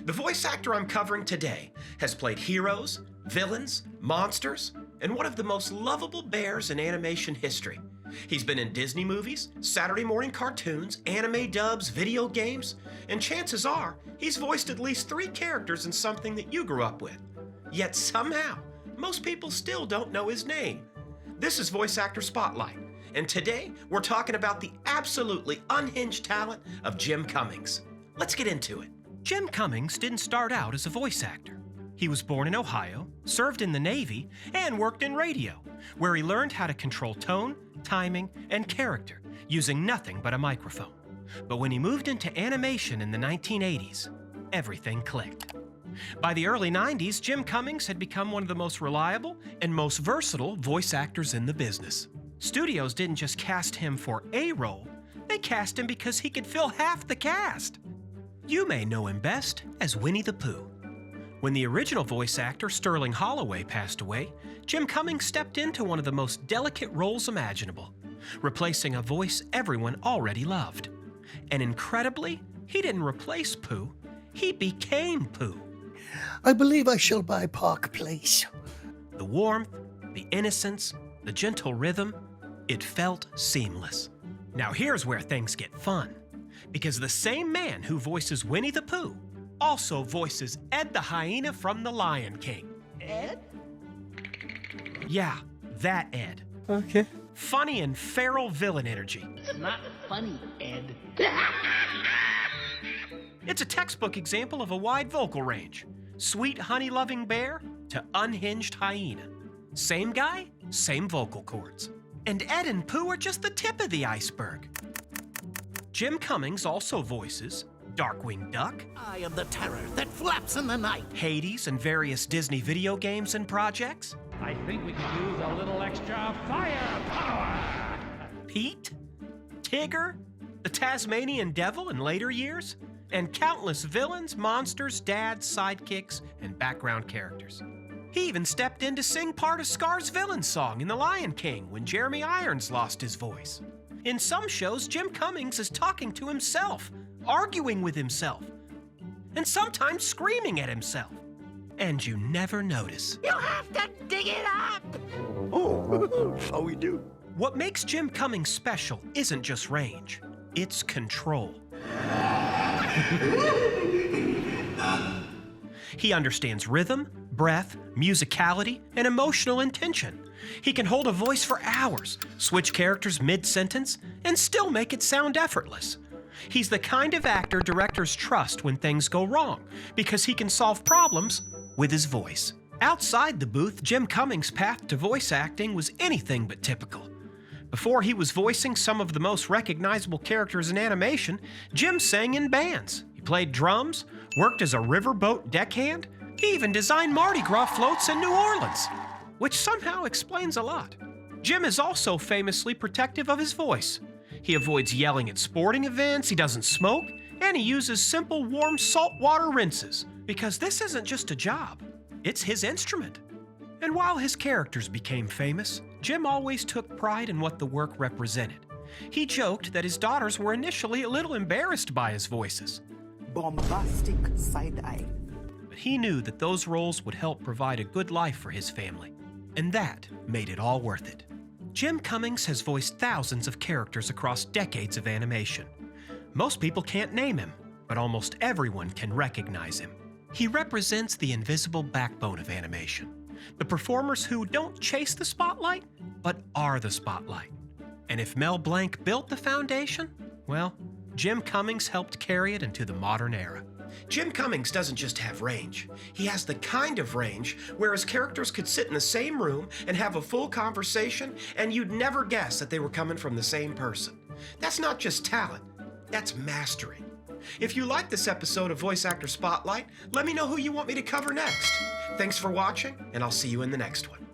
The voice actor I'm covering today has played heroes, villains, monsters, and one of the most lovable bears in animation history. He's been in Disney movies, Saturday morning cartoons, anime dubs, video games, and chances are he's voiced at least 3 characters in something that you grew up with. Yet somehow, most people still don't know his name. This is Voice Actor Spotlight, and today we're talking about the absolutely unhinged talent of Jim Cummings. Let's get into it. Jim Cummings didn't start out as a voice actor. He was born in Ohio, served in the Navy, and worked in radio, where he learned how to control tone, timing, and character using nothing but a microphone. But when he moved into animation in the 1980s, everything clicked. By the early 90s, Jim Cummings had become one of the most reliable and most versatile voice actors in the business. Studios didn't just cast him for a role, they cast him because he could fill half the cast. You may know him best as Winnie the Pooh. When the original voice actor Sterling Holloway passed away, Jim Cummings stepped into one of the most delicate roles imaginable, replacing a voice everyone already loved. And incredibly, he didn't replace Pooh, he became Pooh. I believe I shall buy Park Place. The warmth, the innocence, the gentle rhythm, it felt seamless. Now here's where things get fun, because the same man who voices Winnie the Pooh also voices Ed the Hyena from The Lion King. Ed? Yeah, that Ed. Okay. Funny and feral villain energy. It's not funny, Ed. It's a textbook example of a wide vocal range. Sweet honey-loving bear to unhinged hyena. Same guy, same vocal cords. And Ed and Pooh are just the tip of the iceberg. Jim Cummings also voices Darkwing Duck, I am the terror that flaps in the night. Hades, and various Disney video games and projects. I think we could use a little extra firepower. Pete, Tigger, the Tasmanian Devil in later years, and countless villains, monsters, dads, sidekicks, and background characters. He even stepped in to sing part of Scar's villain song in The Lion King when Jeremy Irons lost his voice. In some shows, Jim Cummings is talking to himself, arguing with himself, and sometimes screaming at himself. And you never notice. You have to dig it up. Oh, so we do. What makes Jim Cummings special isn't just range, it's control. He understands rhythm, breath, musicality, and emotional intention. He can hold a voice for hours, switch characters mid-sentence, and still make it sound effortless. He's the kind of actor directors trust when things go wrong, because he can solve problems with his voice. Outside the booth, Jim Cummings' path to voice acting was anything but typical. Before he was voicing some of the most recognizable characters in animation, Jim sang in bands. He played drums, worked as a riverboat deckhand. He even designed Mardi Gras floats in New Orleans, which somehow explains a lot. Jim is also famously protective of his voice. He avoids yelling at sporting events, he doesn't smoke, and he uses simple warm saltwater rinses, because this isn't just a job, it's his instrument. And while his characters became famous, Jim always took pride in what the work represented. He joked that his daughters were initially a little embarrassed by his voices. Bombastic side-eye. But he knew that those roles would help provide a good life for his family, and that made it all worth it. Jim Cummings has voiced thousands of characters across decades of animation. Most people can't name him, but almost everyone can recognize him. He represents the invisible backbone of animation, the performers who don't chase the spotlight, but are the spotlight. And if Mel Blanc built the foundation, well, Jim Cummings helped carry it into the modern era. Jim Cummings doesn't just have range. He has the kind of range where his characters could sit in the same room and have a full conversation, and you'd never guess that they were coming from the same person. That's not just talent, that's mastery. If you like this episode of Voice Actor Spotlight, let me know who you want me to cover next. Thanks for watching, and I'll see you in the next one.